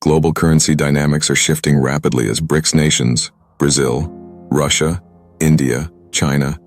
Global currency dynamics are shifting rapidly as BRICS nations, Brazil, Russia, India, China,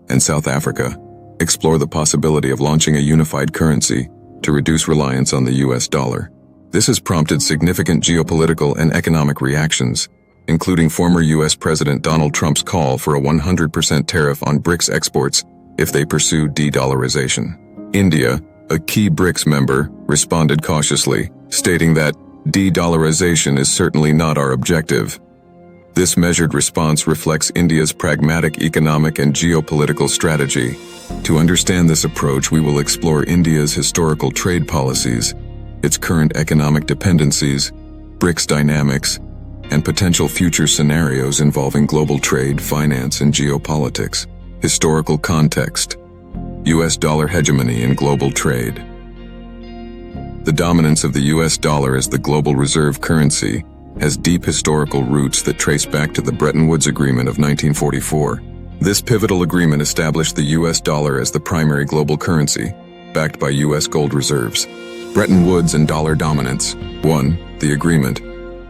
and South Africa, explore the possibility of launching a unified currency to reduce reliance on the US dollar. This has prompted significant geopolitical and economic reactions, including former US President Donald Trump's call for a 100% tariff on BRICS exports if they pursue de-dollarization. India, a key BRICS member, responded cautiously, stating that de-dollarization is certainly not our objective. This measured response reflects India's pragmatic economic and geopolitical strategy. To understand this approach, we will explore India's historical trade policies, its current economic dependencies, BRICS dynamics, and potential future scenarios involving global trade, finance, and geopolitics. Historical context: US dollar hegemony in global trade. The dominance of the US dollar as the global reserve currency has deep historical roots that trace back to the Bretton Woods Agreement of 1944. This pivotal agreement established the US dollar as the primary global currency, backed by US gold reserves. Bretton Woods and dollar dominance. 1. The agreement.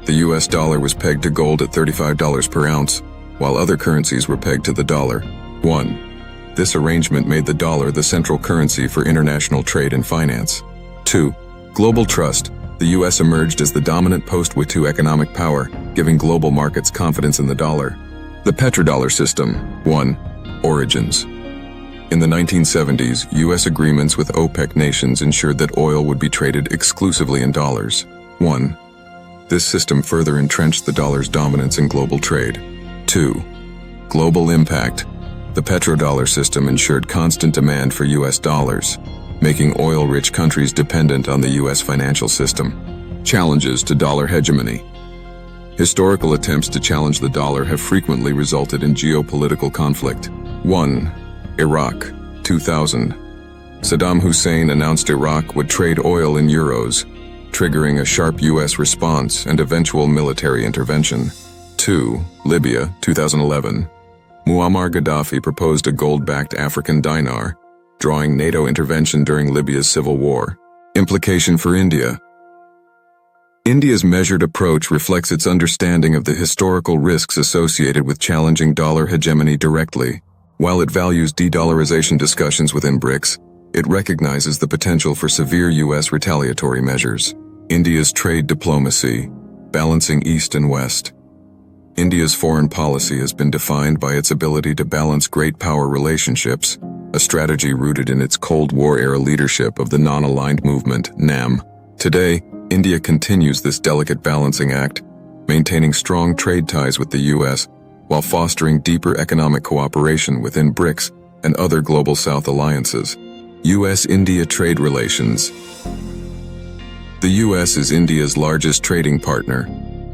The US dollar was pegged to gold at $35 per ounce, while other currencies were pegged to the dollar. 1. This arrangement made the dollar the central currency for international trade and finance. 2. Global trust. The US emerged as the dominant post-WTO economic power, giving global markets confidence in the dollar. The petrodollar system. 1. Origins. In the 1970s, US agreements with OPEC nations ensured that oil would be traded exclusively in dollars. 1. This system further entrenched the dollar's dominance in global trade. 2. Global impact. The petrodollar system ensured constant demand for US dollars, making oil-rich countries dependent on the US financial system. Challenges to dollar hegemony. Historical attempts to challenge the dollar have frequently resulted in geopolitical conflict. 1. Iraq, 2000. Saddam Hussein announced Iraq would trade oil in euros, triggering a sharp US response and eventual military intervention. 2. Libya, 2011. Muammar Gaddafi proposed a gold-backed African dinar, drawing NATO intervention during Libya's civil war. Implication for India. India's measured approach reflects its understanding of the historical risks associated with challenging dollar hegemony directly. While it values de-dollarization discussions within BRICS, it recognizes the potential for severe US retaliatory measures. India's trade diplomacy, balancing East and West. India's foreign policy has been defined by its ability to balance great power relationships, a strategy rooted in its Cold War-era leadership of the Non-Aligned Movement, NAM. Today, India continues this delicate balancing act, maintaining strong trade ties with the US while fostering deeper economic cooperation within BRICS and other Global South alliances. U.S.-India trade relations. The U.S. is India's largest trading partner,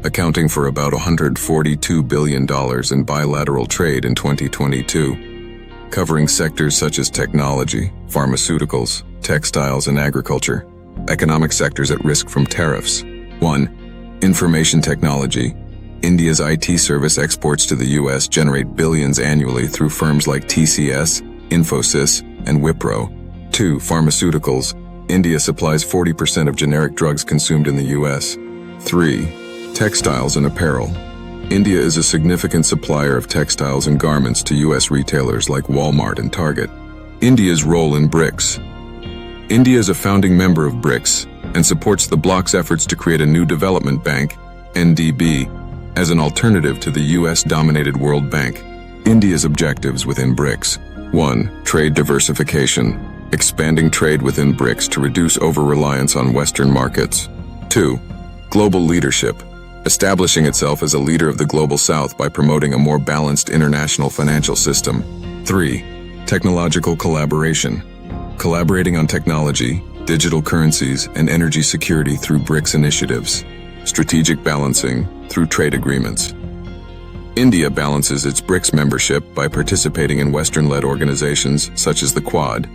accounting for about $142 billion in bilateral trade in 2022, covering sectors such as technology, pharmaceuticals, textiles, and agriculture. Economic sectors at risk from tariffs. 1. Information technology. India's IT service exports to the U.S. generate billions annually through firms like TCS, Infosys, and Wipro. 2. Pharmaceuticals. India supplies 40% of generic drugs consumed in the U.S. 3. Textiles and apparel. India is a significant supplier of textiles and garments to U.S. retailers like Walmart and Target. India's role in BRICS. India is a founding member of BRICS and supports the bloc's efforts to create a new development bank, NDB, as an alternative to the US-dominated World Bank. India's objectives within BRICS. 1. Trade diversification, expanding trade within BRICS to reduce over-reliance on Western markets. 2. Global leadership, establishing itself as a leader of the Global South by promoting a more balanced international financial system. 3. Technological collaboration, collaborating on technology, digital currencies, and energy security through BRICS initiatives. Strategic balancing through trade agreements. India balances its BRICS membership by participating in Western-led organizations such as the Quad,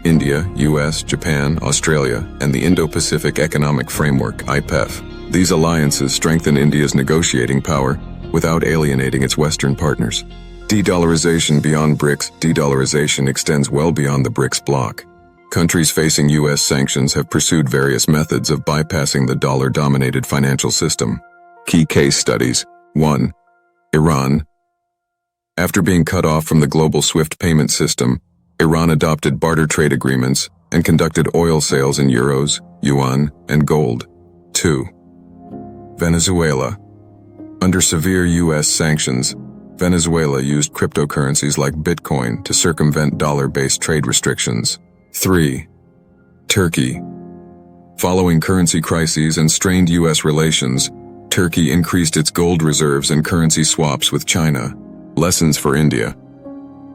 India, US, Japan, Australia, and the Indo-Pacific Economic Framework, IPEF. These alliances strengthen India's negotiating power without alienating its Western partners. De-dollarization beyond BRICS. De-dollarization extends well beyond the BRICS bloc. Countries facing U.S. sanctions have pursued various methods of bypassing the dollar-dominated financial system. Key case studies. 1. Iran. After being cut off from the global SWIFT payment system, Iran adopted barter trade agreements and conducted oil sales in euros, yuan, and gold. 2. Venezuela. Under severe U.S. sanctions, Venezuela used cryptocurrencies like Bitcoin to circumvent dollar-based trade restrictions. 3. Turkey. Following currency crises and strained U.S. relations, Turkey increased its gold reserves and currency swaps with China. Lessons for India.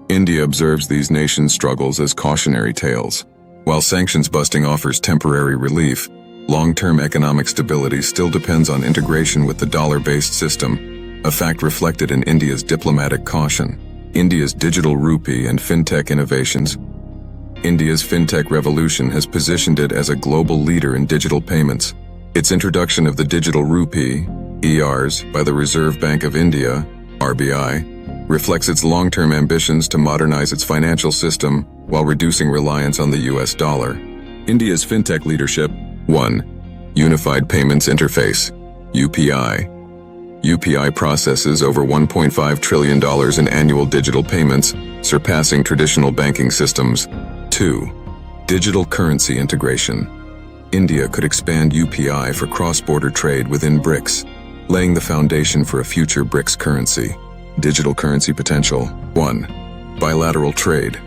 India observes these nations' struggles as cautionary tales. While sanctions busting offers temporary relief, long-term economic stability still depends on integration with the dollar-based system, a fact reflected in India's diplomatic caution. India's digital rupee and fintech innovations. India's fintech revolution has positioned it as a global leader in digital payments. Its introduction of the digital rupee, ERs, by the Reserve Bank of India, RBI, reflects its long-term ambitions to modernize its financial system while reducing reliance on the US dollar. India's fintech leadership. 1. Unified Payments Interface, UPI. UPI processes over $1.5 trillion in annual digital payments, surpassing traditional banking systems. 2. Digital currency integration. India could expand UPI for cross-border trade within BRICS, laying the foundation for a future BRICS currency. Digital currency potential. 1. Bilateral trade.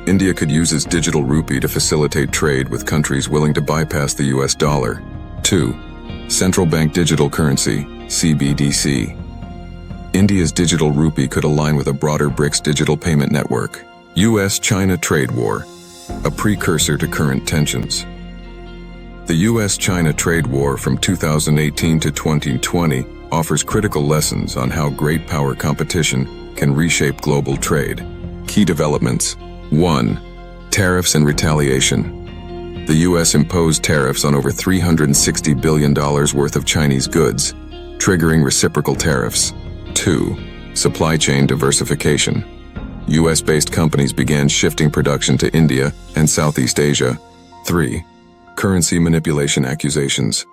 India could use its digital rupee to facilitate trade with countries willing to bypass the US dollar. 2. Central bank digital currency, CBDC. India's digital rupee could align with a broader BRICS digital payment network. US-China trade war, a precursor to current tensions. The US-China trade war from 2018 to 2020 offers critical lessons on how great power competition can reshape global trade. Key developments. 1. Tariffs and retaliation. The U.S. imposed tariffs on over $360 billion worth of Chinese goods, triggering reciprocal tariffs. 2. Supply chain diversification. U.S.-based companies began shifting production to India and Southeast Asia. 3. Currency manipulation accusations.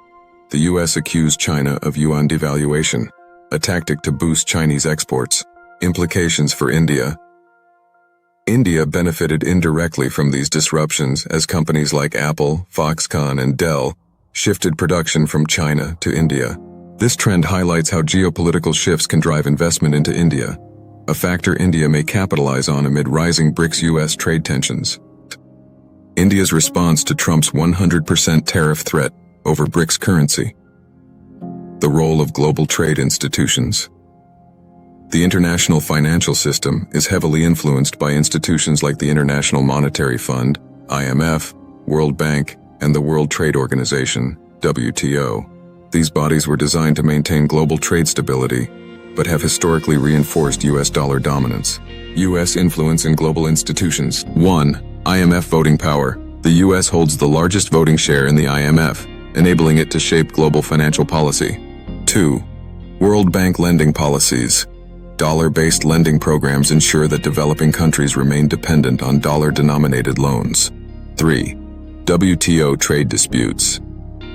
The U.S. accused China of yuan devaluation, a tactic to boost Chinese exports. Implications for India. India benefited indirectly from these disruptions as companies like Apple, Foxconn, and Dell shifted production from China to India. This trend highlights how geopolitical shifts can drive investment into India, a factor India may capitalize on amid rising BRICS-US trade tensions. India's response to Trump's 100% tariff threat over BRICS currency. The role of global trade institutions. The international financial system is heavily influenced by institutions like the International Monetary Fund, IMF, World Bank, and the World Trade Organization, WTO. These bodies were designed to maintain global trade stability, but have historically reinforced US dollar dominance. US influence in global institutions. 1. IMF voting power. The US holds the largest voting share in the IMF, enabling it to shape global financial policy. 2. World Bank lending policies. Dollar-based lending programs ensure that developing countries remain dependent on dollar-denominated loans. 3. WTO trade disputes.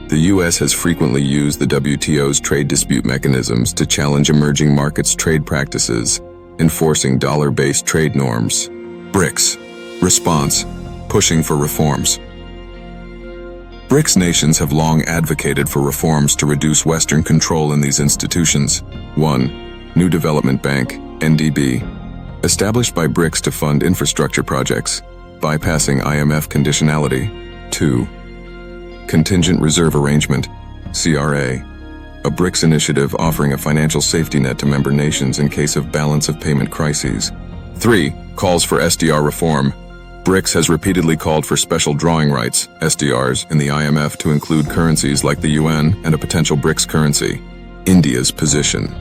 The U.S. has frequently used the WTO's trade dispute mechanisms to challenge emerging markets' trade practices, enforcing dollar-based trade norms. BRICS. Response: pushing for reforms. BRICS nations have long advocated for reforms to reduce Western control in these institutions. 1. New Development Bank, NDB. Established by BRICS to fund infrastructure projects, bypassing IMF conditionality. 2. Contingent Reserve Arrangement, CRA. A BRICS initiative offering a financial safety net to member nations in case of balance of payment crises. 3. Calls for SDR reform. BRICS has repeatedly called for special drawing rights, SDRs, in the IMF to include currencies like the yuan and a potential BRICS currency. India's position.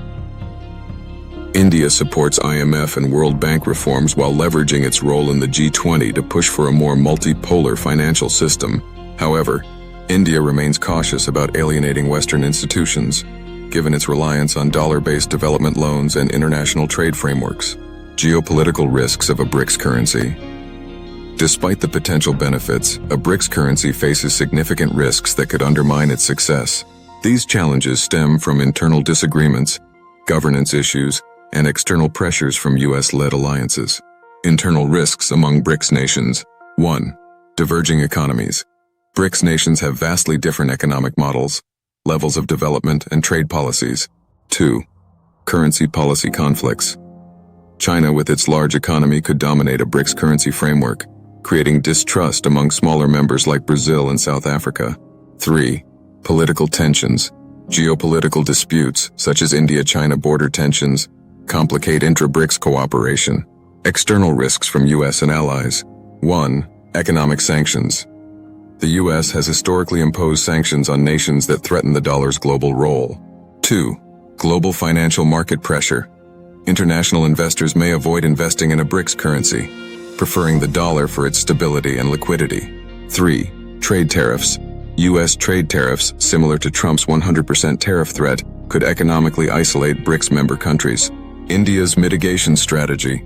India supports IMF and World Bank reforms while leveraging its role in the G20 to push for a more multipolar financial system. However, India remains cautious about alienating Western institutions, given its reliance on dollar-based development loans and international trade frameworks. Geopolitical risks of a BRICS currency. Despite the potential benefits, a BRICS currency faces significant risks that could undermine its success. These challenges stem from internal disagreements, governance issues, and external pressures from U.S.-led alliances. Internal risks among BRICS nations. 1. Diverging economies. BRICS nations have vastly different economic models, levels of development, and trade policies. 2. Currency policy conflicts. China, with its large economy, could dominate a BRICS currency framework, creating distrust among smaller members like Brazil and South Africa. 3. Political tensions. Geopolitical disputes, such as India-China border tensions, complicate intra-BRICS cooperation. External risks from U.S. and allies. 1. Economic sanctions. The U.S. has historically imposed sanctions on nations that threaten the dollar's global role. 2. Global financial market pressure. International investors may avoid investing in a BRICS currency, preferring the dollar for its stability and liquidity. 3. Trade tariffs. U.S. trade tariffs, similar to Trump's 100% tariff threat, could economically isolate BRICS member countries. India's mitigation strategy.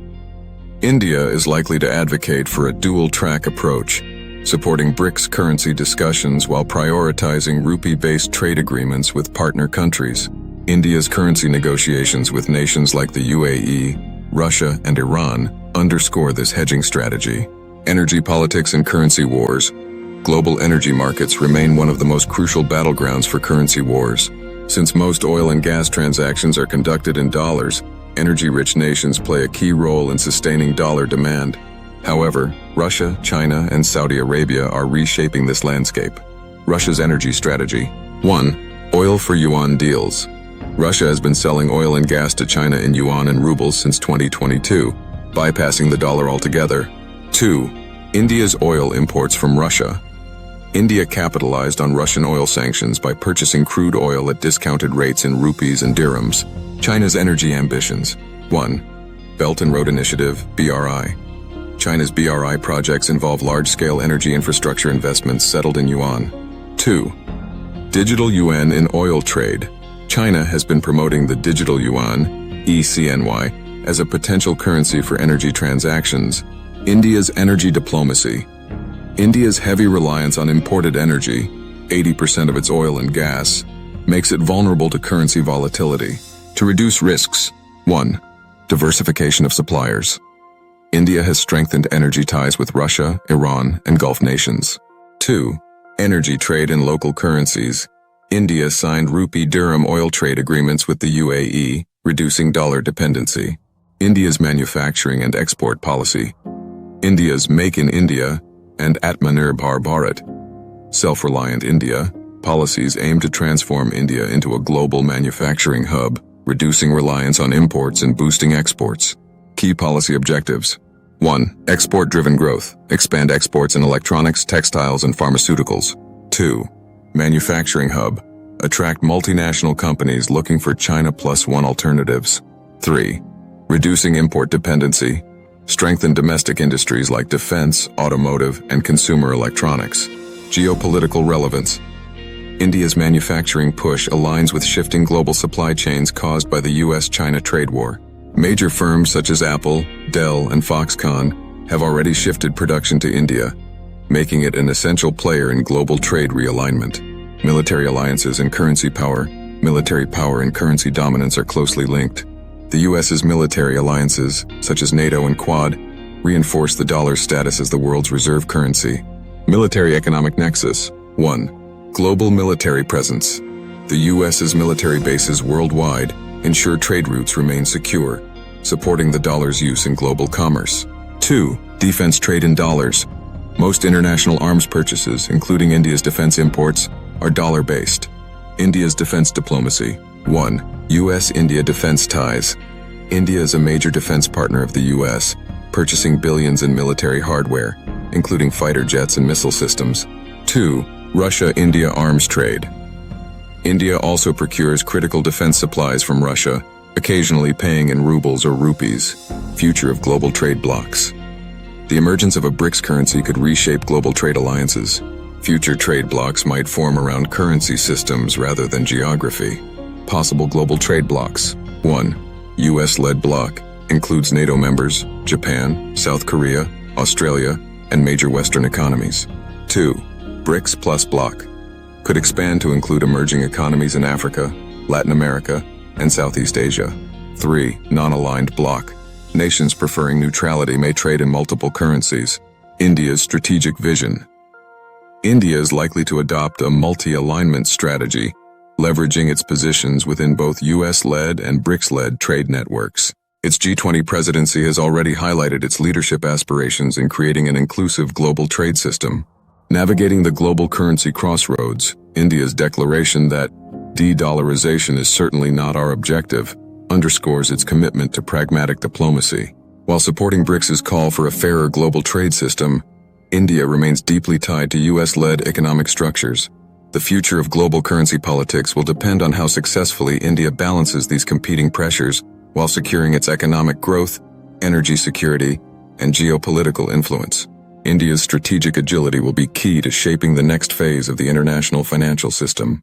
India is likely to advocate for a dual-track approach, supporting BRICS currency discussions while prioritizing rupee-based trade agreements with partner countries. India's currency negotiations with nations like the UAE, Russia, and Iran underscore this hedging strategy. Energy politics and currency wars. Global energy markets remain one of the most crucial battlegrounds for currency wars. Since most oil and gas transactions are conducted in dollars, energy-rich nations play a key role in sustaining dollar demand. However, Russia, China, and Saudi Arabia are reshaping this landscape. Russia's energy strategy. 1. Oil for yuan deals. Russia has been selling oil and gas to China in yuan and rubles since 2022, bypassing the dollar altogether. 2. India's oil imports from Russia. India capitalized on Russian oil sanctions by purchasing crude oil at discounted rates in rupees and dirhams. China's energy ambitions. 1. Belt and Road Initiative, BRI. China's BRI projects involve large-scale energy infrastructure investments settled in yuan. 2. Digital yuan in oil trade. China has been promoting the digital yuan, ECNY, as a potential currency for energy transactions. India's energy diplomacy. India's heavy reliance on imported energy, 80% of its oil and gas, makes it vulnerable to currency volatility. To reduce risks. 1. Diversification of suppliers. India has strengthened energy ties with Russia, Iran, and Gulf nations. 2. Energy trade in local currencies. India signed rupee dirham oil trade agreements with the UAE, reducing dollar dependency. India's manufacturing and export policy. India's Make in India and Atmanirbhar Bharat, Self-Reliant India, policies aim to transform India into a global manufacturing hub, reducing reliance on imports and boosting exports. Key policy objectives. 1. Export-driven growth. Expand exports in electronics, textiles, and pharmaceuticals. 2. Manufacturing hub. Attract multinational companies looking for China Plus One alternatives. 3. Reducing import dependency. Strengthen domestic industries like defense, automotive, and consumer electronics. Geopolitical relevance. India's manufacturing push aligns with shifting global supply chains caused by the U.S.-China trade war. Major firms such as Apple, Dell, and Foxconn have already shifted production to India, making it an essential player in global trade realignment. Military alliances and currency power. Military power and currency dominance are closely linked. The U.S.'s military alliances, such as NATO and Quad, reinforce the dollar's status as the world's reserve currency. Military economic nexus. 1. Global military presence. The U.S.'s military bases worldwide ensure trade routes remain secure, supporting the dollar's use in global commerce. 2. Defense trade in dollars. Most international arms purchases, including India's defense imports, are dollar-based. India's defense diplomacy. 1. U.S. India defense ties. India is a major defense partner of the U.S., purchasing billions in military hardware, including fighter jets and missile systems. 2. Russia-India arms trade. India also procures critical defense supplies from Russia, occasionally paying in rubles or rupees. Future of global trade blocs. The emergence of a BRICS currency could reshape global trade alliances. Future trade blocs might form around currency systems rather than geography. Possible global trade blocs. 1. U.S.-led bloc includes NATO members, Japan, South Korea, Australia, and major Western economies. 2. BRICS plus bloc could expand to include emerging economies in Africa, Latin America, and Southeast Asia. 3. Non-aligned bloc. Nations preferring neutrality may trade in multiple currencies. India's strategic vision. India is likely to adopt a multi-alignment strategy, leveraging its positions within both U.S.-led and BRICS-led trade networks. Its G20 presidency has already highlighted its leadership aspirations in creating an inclusive global trade system. Navigating the global currency crossroads, India's declaration that de-dollarization is certainly not our objective underscores its commitment to pragmatic diplomacy. While supporting BRICS's call for a fairer global trade system, India remains deeply tied to U.S.-led economic structures. The future of global currency politics will depend on how successfully India balances these competing pressures while securing its economic growth, energy security, and geopolitical influence. India's strategic agility will be key to shaping the next phase of the international financial system.